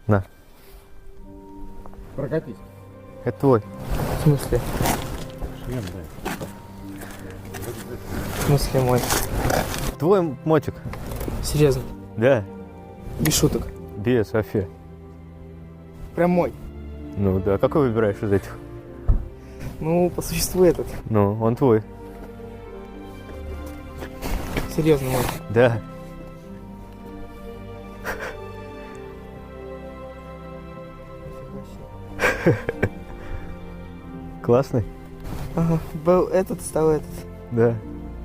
На. Прокатись. Это твой. В смысле? Шлем, да. В смысле мой? Твой мотик. Серьезно? Да. Без шуток. Без, вообще. Прям мой. Ну да, какой выбираешь из этих? Ну, по существу этот. Ну, он твой. Серьезно мой. Да. Классный? Ага. Был этот, стал этот. Да.